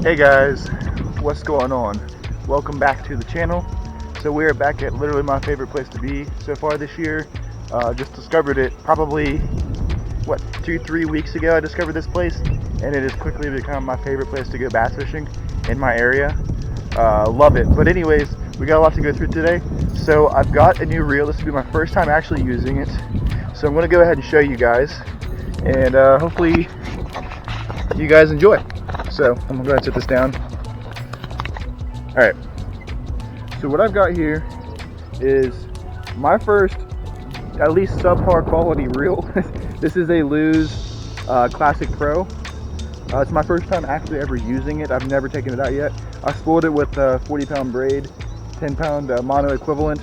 Hey guys, what's going on? Welcome back to the channel. So we are back at literally my favorite place to be so far this year. Just discovered it probably, 2-3 weeks ago I discovered this place, and it has quickly become my favorite place to go bass fishing in my area. Love it. But anyways, we got a lot to go through today. So I've got a new reel. This will be my first time actually using it. So I'm going to go ahead and show you guys, and hopefully you guys enjoy. So I'm gonna go ahead and set this down. Alright, so what I've got here is my first, at least subpar quality reel. This is a Lew's Classic Pro. It's my first time actually ever using it. I've never taken it out yet. I spooled it with a 40-pound braid, 10-pound mono equivalent.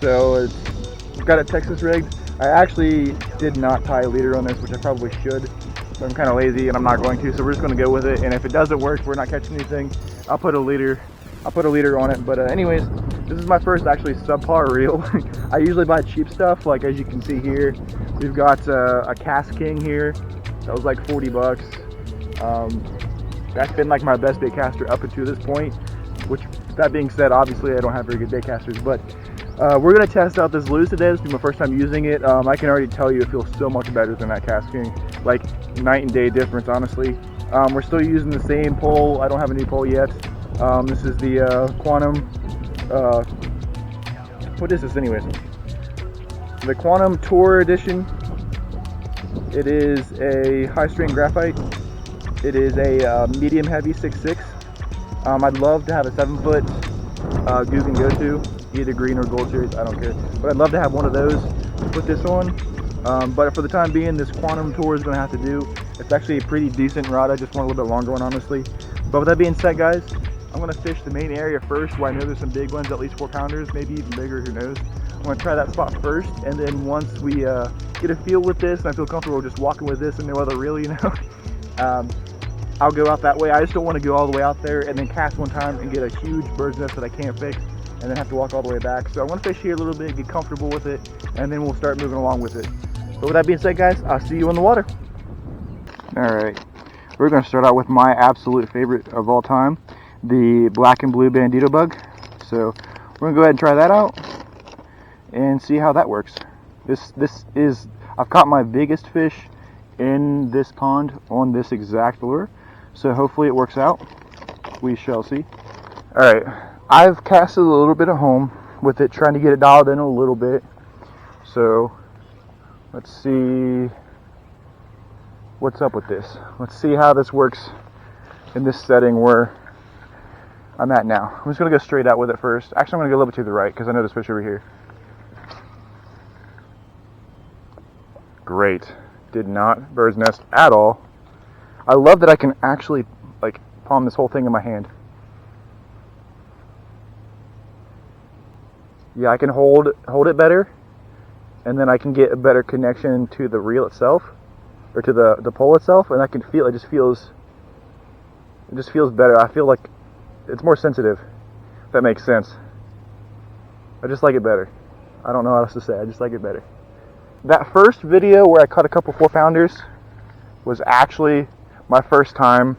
So it's got it Texas rigged. I actually did not tie a leader on this, which I probably should. But I'm kind of lazy and I'm not going to, so we're just going to go with it. And if it doesn't work, we're not catching anything, I'll put a leader on it. But anyways, this is my first actually subpar reel. I usually buy cheap stuff, like as you can see here. We've got a Cast King here that was like 40 bucks. That's been like my best bait caster up until this point, which, that being said, obviously I don't have very good bait casters, but we're going to test out this Lew's today. This will be my first time using it. I can already tell you it feels so much better than that Cast King. Like night and day difference, honestly. We're still using the same pole. I don't have a new pole yet. This is the Quantum, what is this anyways? The Quantum Tour Edition. It is a high strain graphite. It is a medium heavy 6.6. I'd love to have a 7-foot Googan go-to, either green or gold series, I don't care. But I'd love to have one of those to put this on. But for the time being, this Quantum Tour is going to have to do. It's actually a pretty decent rod. I just want a little bit longer one, honestly. But with that being said, guys, I'm going to fish the main area first, where I know there's some big ones, at least 4-pounders, maybe even bigger, who knows. I'm going to try that spot first, and then once we get a feel with this, and I feel comfortable just walking with this and no other reel, you know, I'll go out that way. I just don't want to go all the way out there and then cast one time and get a huge bird's nest that I can't fix, and then have to walk all the way back. So I want to fish here a little bit, get comfortable with it, and then we'll start moving along with it. But with that being said, guys, I'll see you in the water. Alright, we're going to start out with my absolute favorite of all time, the black and blue Bandito bug. So we're going to go ahead and try that out and see how that works. I've caught my biggest fish in this pond on this exact lure, so hopefully it works out. We shall see. Alright, I've casted a little bit of home with it, trying to get it dialed in a little bit. So let's see what's up with this. Let's see how this works in this setting where I'm at now. I'm just going to go straight out with it first. Actually, I'm going to go a little bit to the right because I know there's fish over here. Great. Did not bird's nest at all. I love that I can actually like palm this whole thing in my hand. Yeah, I can hold it better, and then I can get a better connection to the reel itself, or to the pole itself, and I can feel it just feels better. I feel like it's more sensitive, if that makes sense. I just like it better. I don't know how else to say. I just like it better. That first video where I caught a couple 4-pounders was actually my first time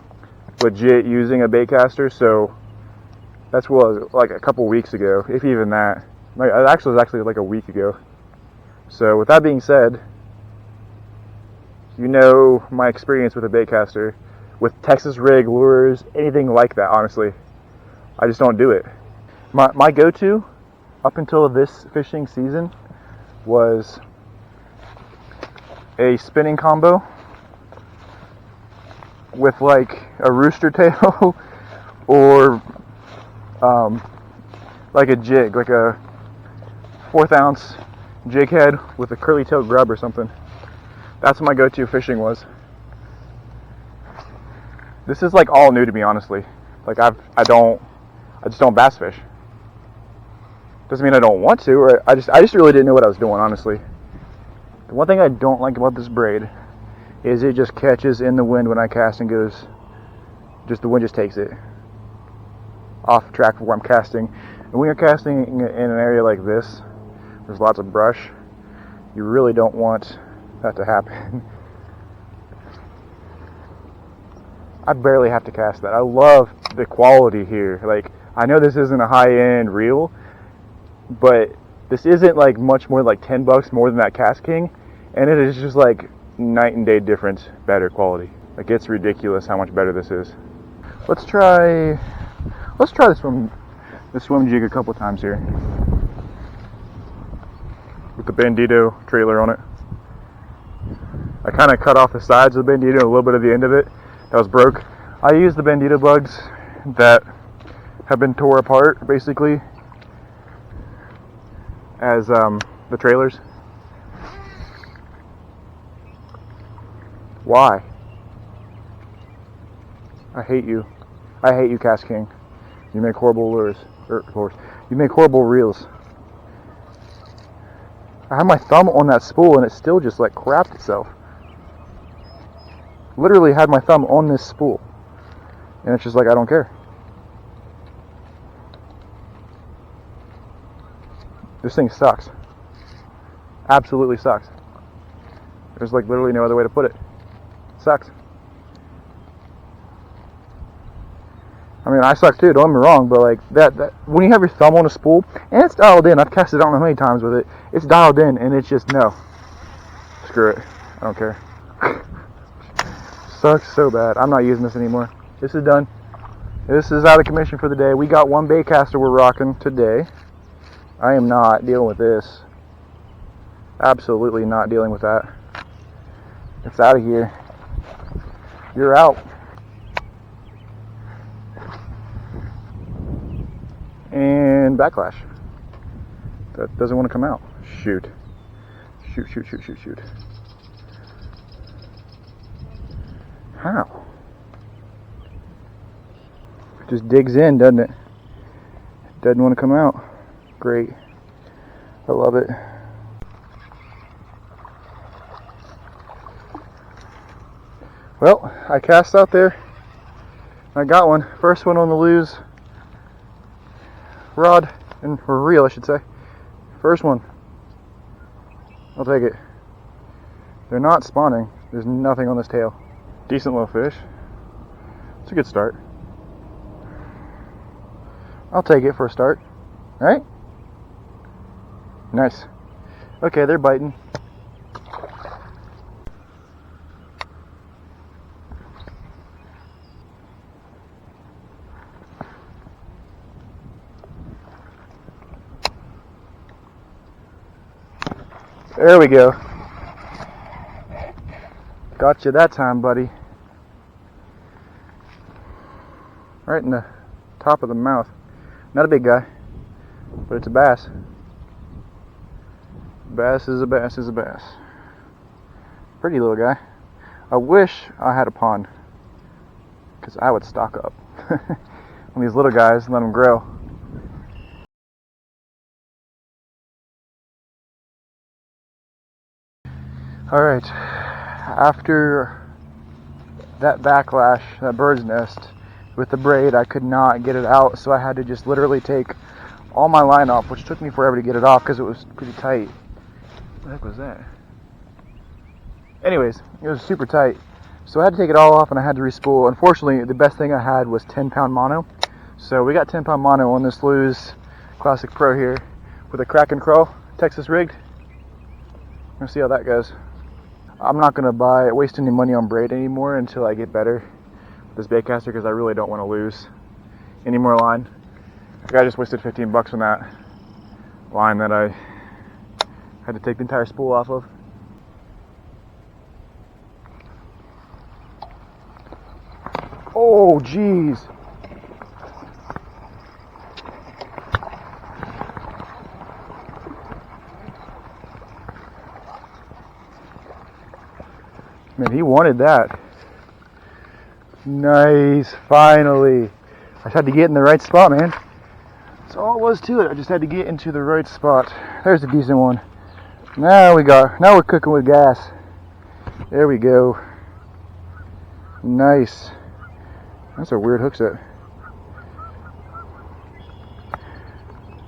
legit using a bait caster, so that's like a couple weeks ago, if even that. It was actually like a week ago. So with that being said, you know my experience with a bait caster, with Texas rig lures, anything like that, honestly. I just don't do it. My go-to up until this fishing season was a spinning combo with like a rooster tail or like a jig, like a 1/4 ounce jig head with a curly tail grub or something. That's what my go-to fishing was. This is like all new to me, honestly. Like I just don't bass fish. Doesn't mean I don't want to, or I just really didn't know what I was doing, honestly. The one thing I don't like about this braid is it just catches in the wind when I cast and goes, the wind just takes it off track for where I'm casting. And when you're casting in an area like this, there's lots of brush, you really don't want that to happen. I barely have to cast that. I love the quality here. Like, I know this isn't a high-end reel, but this isn't like much more like 10 bucks more than that Cast-King, and it is just like night and day difference, better quality. Like, it's ridiculous how much better this is. Let's try the swim jig a couple times here with the Bandito trailer on it. I kind of cut off the sides of the Bandito, a little bit of the end of it that was broke. I use the Bandito bugs that have been tore apart basically as the trailers. Why? I hate you. I hate you, Cast-King. You make horrible lures. You make horrible reels. I had my thumb on that spool and it still just like crapped itself. Literally had my thumb on this spool. And it's just like, I don't care. This thing sucks. Absolutely sucks. There's like literally no other way to put it. It sucks. I mean, I suck too, don't get me wrong, but like that when you have your thumb on a spool and it's dialed in, I've casted I don't know how many times with it, it's dialed in and it's just no. Screw it. I don't care. Sucks so bad. I'm not using this anymore. This is done. This is out of commission for the day. We got one baitcaster we're rocking today. I am not dealing with this. Absolutely not dealing with that. It's out of here. You're out. And backlash. That doesn't want to come out. Shoot. Shoot, shoot, shoot, shoot, shoot. How? It just digs in, doesn't it? Doesn't want to come out. Great. I love it. Well, I cast out there. I got one. First one on the Lew's rod, or reel I should say. First one. I'll take it. They're not spawning. There's nothing on this tail. Decent little fish. It's a good start. I'll take it for a start. Alright? Nice. Okay, they're biting. There we go. Got you that time, buddy. Right in the top of the mouth. Not a big guy, but it's a bass. Bass is a bass is a bass. Pretty little guy. I wish I had a pond, because I would stock up on these little guys and let them grow. Alright, after that backlash, that bird's nest, with the braid, I could not get it out, so I had to just literally take all my line off, which took me forever to get it off because it was pretty tight. What the heck was that? Anyways, it was super tight, so I had to take it all off and I had to respool. Unfortunately, the best thing I had was 10-pound mono, so we got 10-pound mono on this Lew's Classic Pro here with a Kraken Crawl, Texas rigged. We'll see how that goes. I'm not going to waste any money on braid anymore until I get better with this baitcaster, because I really don't want to lose any more line. I just wasted 15 bucks on that line that I had to take the entire spool off of. Oh, jeez. Man, he wanted that. Nice, finally. I just had to get in the right spot, man. That's all it was to it. I just had to get into the right spot. There's a decent one. Now we're cooking with gas. There we go. Nice. That's a weird hook set.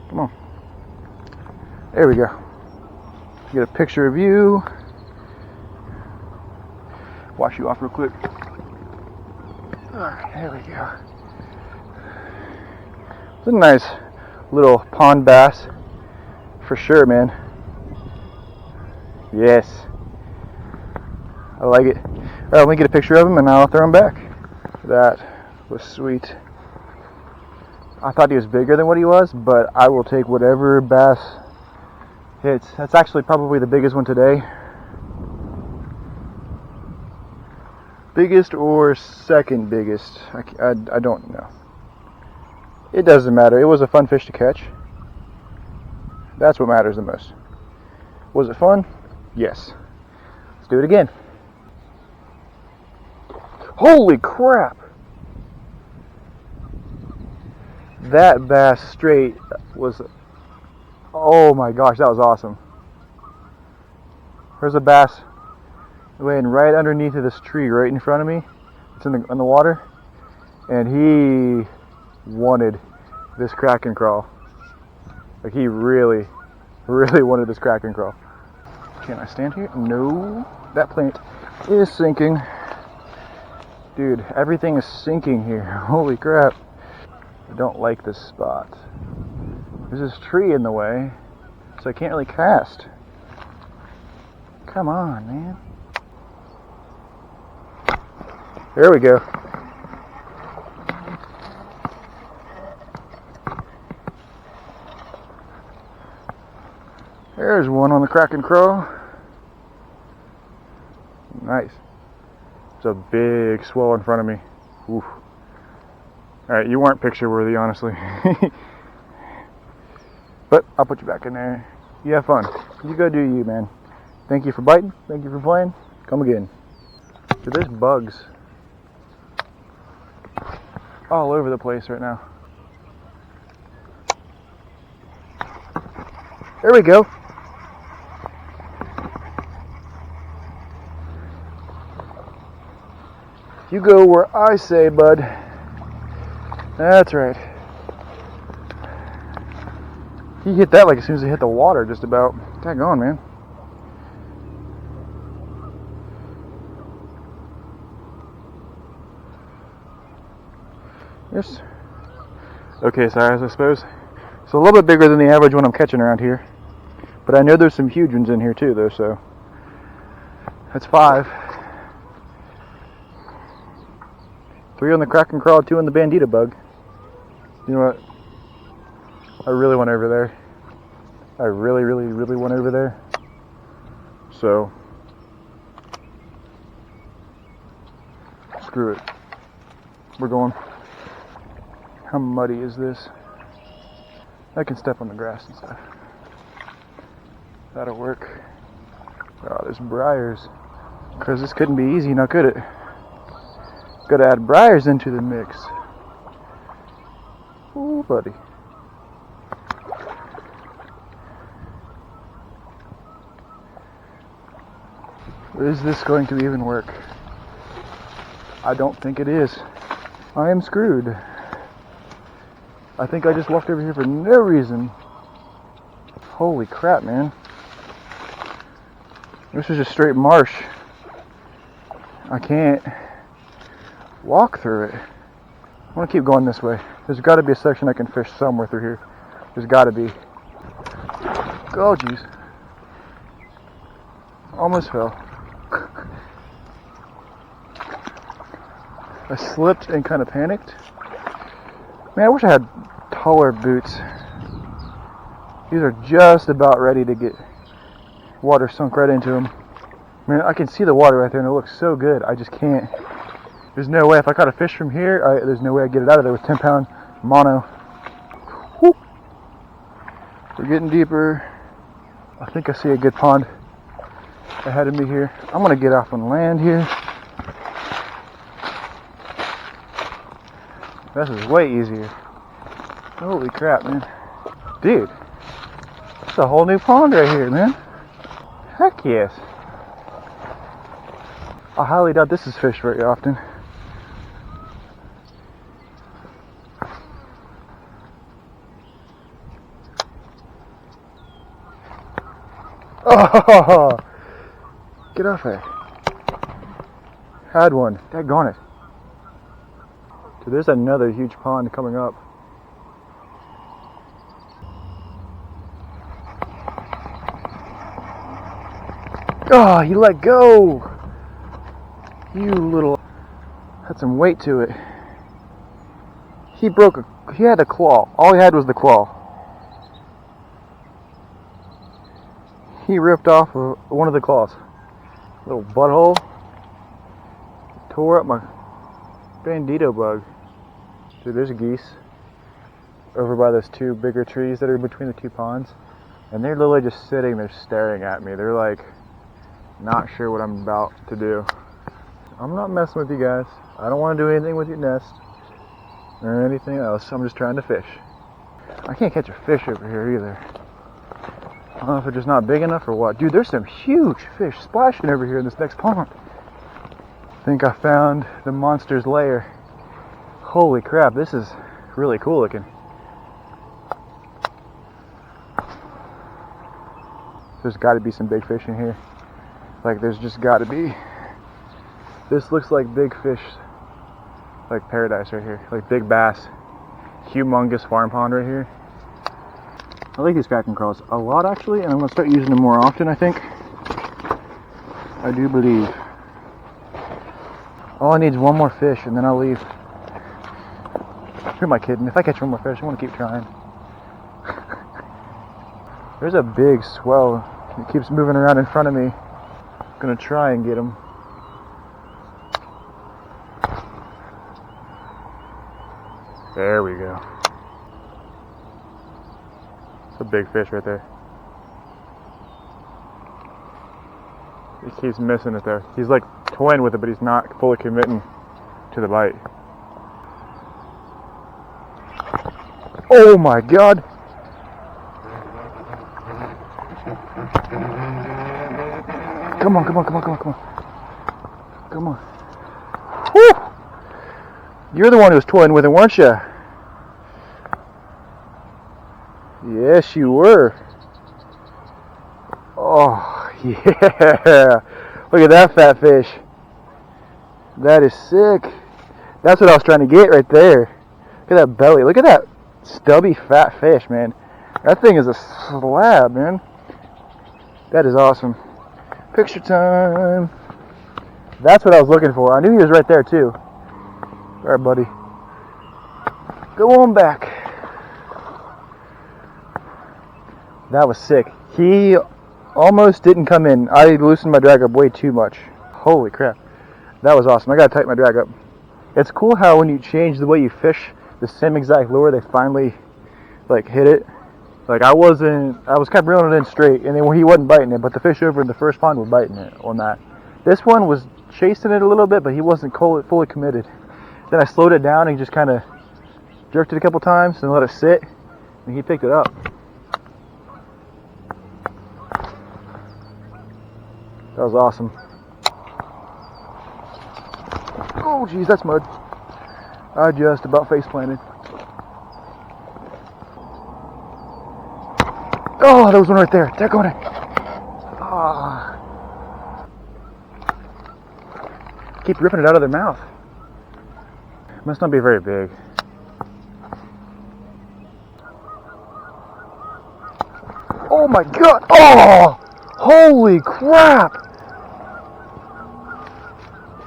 Come on. There we go. Get a picture of you. Wash you off real quick. Alright, there we go. It's a nice little pond bass. For sure, man. Yes. I like it. Alright, let me get a picture of him and I'll throw him back. That was sweet. I thought he was bigger than what he was, but I will take whatever bass hits. That's actually probably the biggest one today. Biggest or second biggest? I don't know. It doesn't matter. It was a fun fish to catch. That's what matters the most. Was it fun? Yes. Let's do it again. Holy crap! That bass straight was, oh my gosh, that was awesome. There's a bass laying right underneath of this tree right in front of me. It's in the water, and he wanted this Kraken crawl. Like, he really wanted this Kraken crawl. Can I stand here? No. That plant is sinking. Dude, everything is sinking here. Holy crap. I don't like this spot. There's this tree in the way, so I can't really cast. Come on, man. There we go. There's one on the Kraken crawl. Nice. It's a big swell in front of me. Oof. Alright, you weren't picture worthy, honestly. But I'll put you back in there. You have fun. You go do you, man. Thank you for biting. Thank you for playing. Come again. Dude, there's bugs all over the place right now. There we go. You go where I say, bud. That's right. He hit that like as soon as he hit the water, just about. Daggone, man. Yes. Okay, size, I suppose. It's a little bit bigger than the average one I'm catching around here. But I know there's some huge ones in here too, though, so. That's 5. 3 on the Kraken crawl, 2 on the Bandito bug. You know what? I really went over there. I really went over there. So, screw it. We're going. How muddy is this? I can step on the grass and stuff. That'll work. Oh, there's briars. Because this couldn't be easy, now could it? Gotta add briars into the mix. Ooh, buddy. Is this going to even work? I don't think it is. I am screwed. I think I just walked over here for no reason. Holy crap, man. This is just straight marsh. I can't walk through it. I want to keep going this way. There's got to be a section I can fish somewhere through here. There's got to be. Oh, jeez. Almost fell. I slipped and kind of panicked. Man, I wish I had taller boots. These are just about ready to get water sunk right into them. Man, I can see the water right there and it looks so good. I just can't. There's no way. If I caught a fish from here, there's no way I'd get it out of there with 10-pound mono. Whoop. We're getting deeper. I think I see a good pond ahead of me here. I'm going to get off on land here. This is way easier. Holy crap, man. Dude, it's a whole new pond right here, man. Heck yes. I highly doubt this is fished very often. Oh! Get off there. Had one. Daggone it. So there's another huge pond coming up. Oh, you let go! You little... Had some weight to it. He had a claw. All he had was the claw. He ripped off one of the claws. Little butthole. Tore up my bandito bug. Dude, there's geese over by those two bigger trees that are between the two ponds. And they're literally just sitting there staring at me. They're like, not sure what I'm about to do. I'm not messing with you guys. I don't want to do anything with your nest or anything else. I'm just trying to fish. I can't catch a fish over here either. I don't know if they're just not big enough or what. Dude, there's some huge fish splashing over here in this next pond. I think I found the monster's lair. Holy crap, this is really cool looking. There's got to be some big fish in here. Like, there's just got to be. This looks like big fish, like paradise right here. Like big bass. Humongous farm pond right here. I like these Kraken crawls a lot actually, and I'm going to start using them more often, I think. I do believe. All I need is one more fish and then I'll leave. Who am I kidding? If I catch one more fish, I want to keep trying. There's a big swell that keeps moving around in front of me. I'm going to try and get him. There we go. It's a big fish right there. He keeps missing it there. He's like toying with it, but he's not fully committing to the bite. Oh my God! Come on, come on, come on, come on, come on. Come on. Woo! You're the one who was toying with it, weren't you? Yes, you were. Oh, yeah. Look at that fat fish. That is sick. That's what I was trying to get right there. Look at that belly. Look at that stubby fat fish, man. That thing is a slab, man. That is awesome. Picture time. That's what I was looking for. I knew he was right there too. Alright, buddy. Go on back. That was sick. He almost didn't come in. I loosened my drag up way too much. Holy crap. That was awesome. I gotta tighten my drag up. It's cool how when you change the way you fish the same exact lure, they finally like hit it. Like I was kind of reeling it in straight, and then he wasn't biting it, but the fish over in the first pond were biting it on that. This one was chasing it a little bit, but he wasn't fully committed. Then I slowed it down and just kind of jerked it a couple times and let it sit, and he picked it up. That was awesome. Oh geez, that's mud. I just about face planted. Oh, there was one right there. They're going in. Ah. Keep ripping it out of their mouth. Must not be very big. Oh my God! Oh! Holy crap!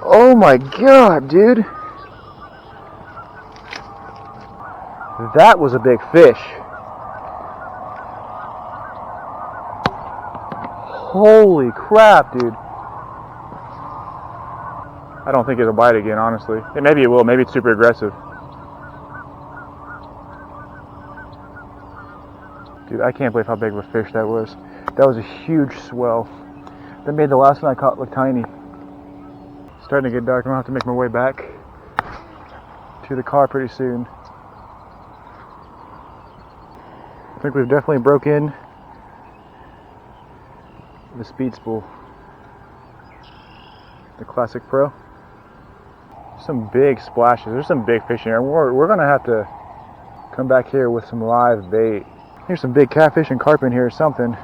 Oh my God, dude! That was a big fish. Holy crap, dude. I don't think it'll bite again, honestly. Maybe it will. Maybe it's super aggressive. Dude, I can't believe how big of a fish that was. That was a huge swell. That made the last one I caught look tiny. It's starting to get dark. I'm going to have to make my way back to the car pretty soon. I think we've definitely broke in the Speed Spool, the Classic Pro. Some big splashes. There's some big fish in here. We're gonna have to come back here with some live bait. Here's some big catfish and carp in here or something.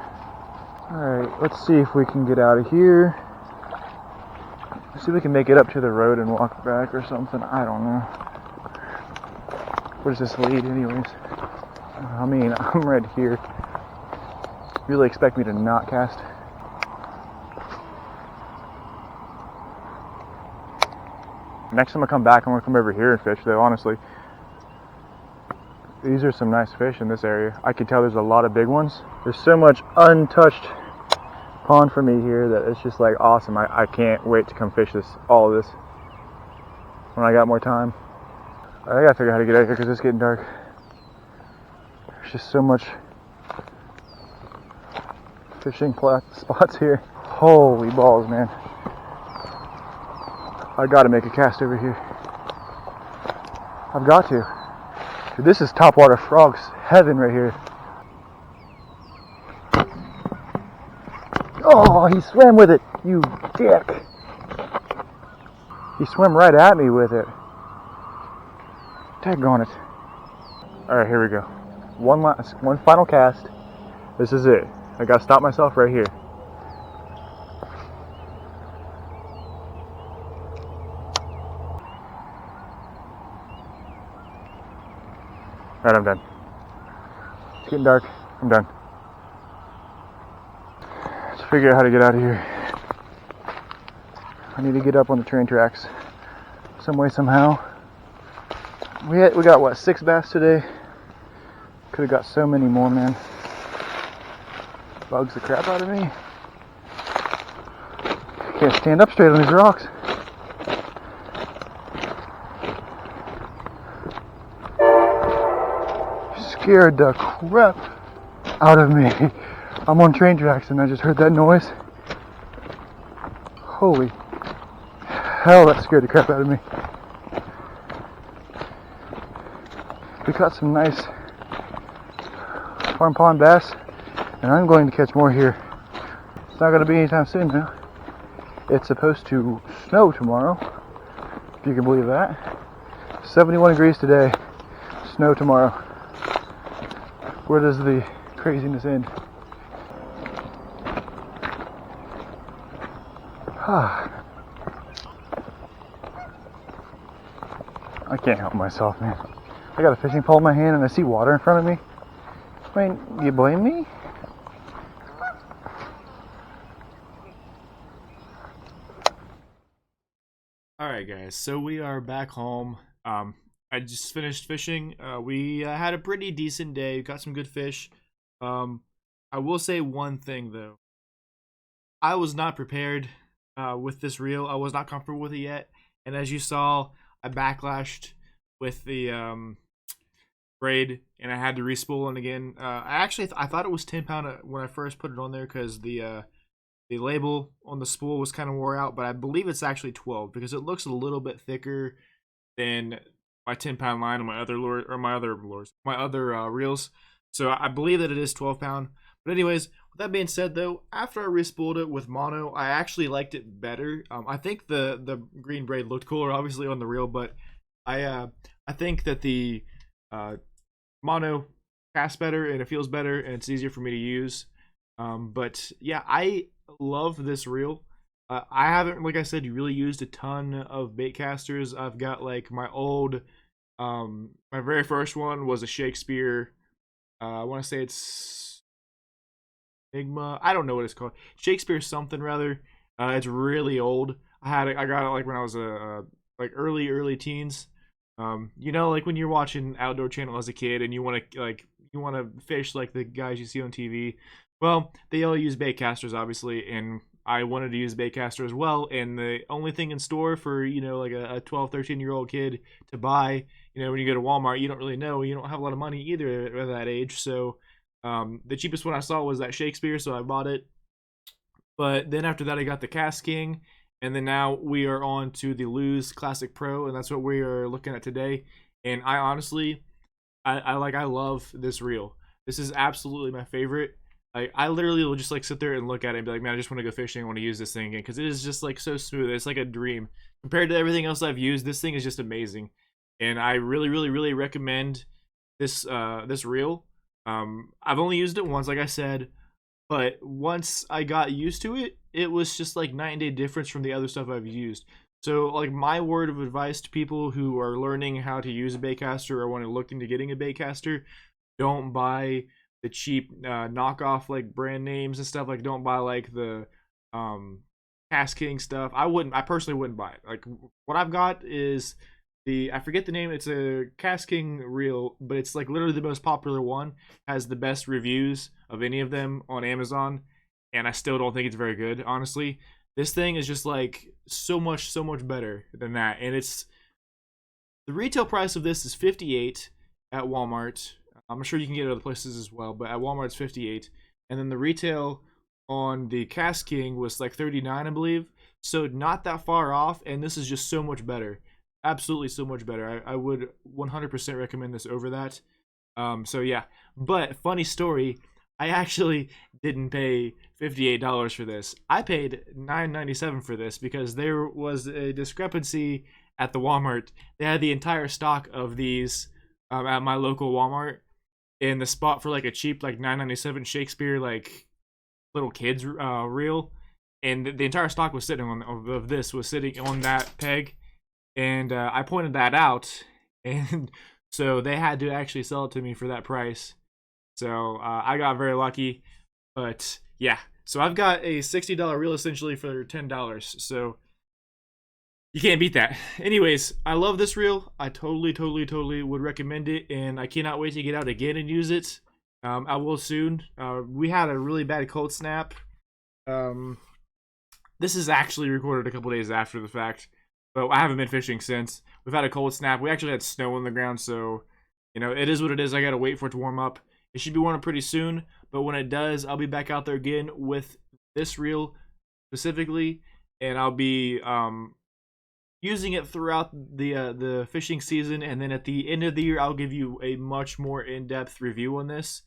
Alright, let's see if we can get out of here. Let's see if we can make it up to the road and walk back or something. I don't know. Where does this lead anyways? I mean, I'm right here. Really expect me to not cast? Next time I come back, I'm gonna come over here and fish though, honestly. These are some nice fish in this area. I can tell there's a lot of big ones. There's so much untouched pond for me here that it's just like awesome. I can't wait to come fish all of this when I got more time. I gotta figure out how to get out of here because it's getting dark. There's just so much fishing spots here. Holy balls, man. I gotta make a cast over here. I've got to. Dude, this is topwater frogs heaven right here. Oh, he swam with it, you dick. He swam right at me with it. Daggone it. Alright, here we go. One final cast. This is it. I gotta stop myself right here. Alright, I'm done. It's getting dark. I'm done. Let's figure out how to get out of here. I need to get up on the train tracks some way, somehow. We got what, 6 bass today? Could have got so many more, man. Bugs the crap out of me. Can't stand up straight on these rocks. Scared the crap out of me. I'm on train tracks and I just heard that noise. Holy hell, that scared the crap out of me. We caught some nice farm pond bass, and I'm going to catch more here. It's not going to be anytime soon now. It's supposed to snow tomorrow, if you can believe that. 71 degrees today, snow tomorrow. Where does the craziness end? I can't help myself, man. I got a fishing pole in my hand and I see water in front of me. I mean, do you blame me? Alright guys, so we are back home. I just finished fishing. We had a pretty decent day. Got some good fish. I will say one thing though. I was not prepared with this reel. I was not comfortable with it yet. And as you saw, I backlashed with the braid and I had to respool it again. I thought it was 10-pound when I first put it on there because the label on the spool was kind of wore out, but I believe it's actually 12 because it looks a little bit thicker than my 10-pound line on my other lure, or my other reels. So I believe that it is 12-pound. But anyways, with that being said though, after I respooled it with mono, I actually liked it better. I think the green braid looked cooler obviously on the reel, but I think that the mono casts better and it feels better and it's easier for me to use. But yeah, I love this reel. I haven't, like I said, really used a ton of bait casters. I've got like my old, my very first one was a Shakespeare. I want to say it's Enigma. I don't know what it's called. Shakespeare something rather. It's really old. I got it like when I was like early teens. You know, like when you're watching Outdoor Channel as a kid and you want to fish like the guys you see on TV. Well, they all use bait casters obviously, and I wanted to use baitcaster as well, and the only thing in store for, you know, like a 12, 13-year-old kid to buy, you know, when you go to Walmart, you don't really know, you don't have a lot of money either at that age. So the cheapest one I saw was that Shakespeare, so I bought it. But then after that I got the Cast King, and then now we are on to the Lew's Classic Pro, and that's what we are looking at today. And I honestly, I love this reel. This is absolutely my favorite. I literally will just like sit there and look at it and be like, man, I just want to go fishing. I want to use this thing again because it is just like so smooth. It's like a dream compared to everything else I've used. This thing is just amazing, and I really recommend this this reel. I've only used it once, like I said, but once I got used to it, it was just like night and day difference from the other stuff I've used. So like my word of advice to people who are learning how to use a baitcaster or want to look into getting a baitcaster, don't buy the cheap knockoff like brand names and stuff. Like don't buy like the Cast King stuff. I personally wouldn't buy it. Like what I've got is I forget the name. It's a Cast King reel, but it's like literally the most popular one. Has the best reviews of any of them on Amazon, and I still don't think it's very good, honestly. This thing is just like so much better than that, and it's the retail price of this is 58 at Walmart. I'm sure you can get it other places as well, but at Walmart it's 58, and then the retail on the Cast King was like 39, I believe. So not that far off, and this is just so much better. Absolutely so much better. I would 100% recommend this over that. So yeah, but funny story, I actually didn't pay $58 for this. I paid $9.97 for this because there was a discrepancy at the Walmart. They had the entire stock of these at my local Walmart, in the spot for like a cheap like $9.97 Shakespeare like little kids reel, and the entire stock was sitting on of this was sitting on that peg, and I pointed that out, and so they had to actually sell it to me for that price. So I got very lucky, but yeah. So I've got a $60 reel essentially for $10. So you can't beat that. Anyways, I love this reel. I totally would recommend it, and I cannot wait to get out again and use it. I will soon. We had a really bad cold snap. This is actually recorded a couple days after the fact, but I haven't been fishing since. We've had a cold snap. We actually had snow on the ground, so you know it is what it is. I gotta wait for it to warm up. It should be warm up pretty soon, but when it does, I'll be back out there again with this reel specifically, and I'll be using it throughout the fishing season, and then at the end of the year I'll give you a much more in-depth review on this.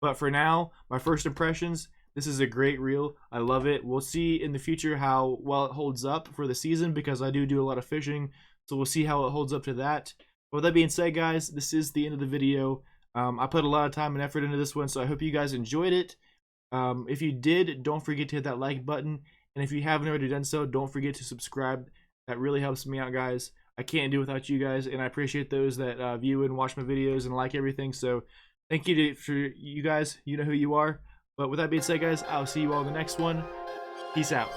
But for now, my first impressions, this is a great reel. I love it. We'll see in the future how well it holds up for the season, because I do a lot of fishing, so we'll see how it holds up to that. But with that being said, guys, this is the end of the video. I put a lot of time and effort into this one, so I hope you guys enjoyed it. If you did, don't forget to hit that like button, and if you haven't already done so, don't forget to subscribe. That really helps me out, guys. I can't do without you guys, and I appreciate those that view and watch my videos and like everything. So thank you for you guys. You know who you are. But with that being said, guys, I'll see you all in the next one. Peace out.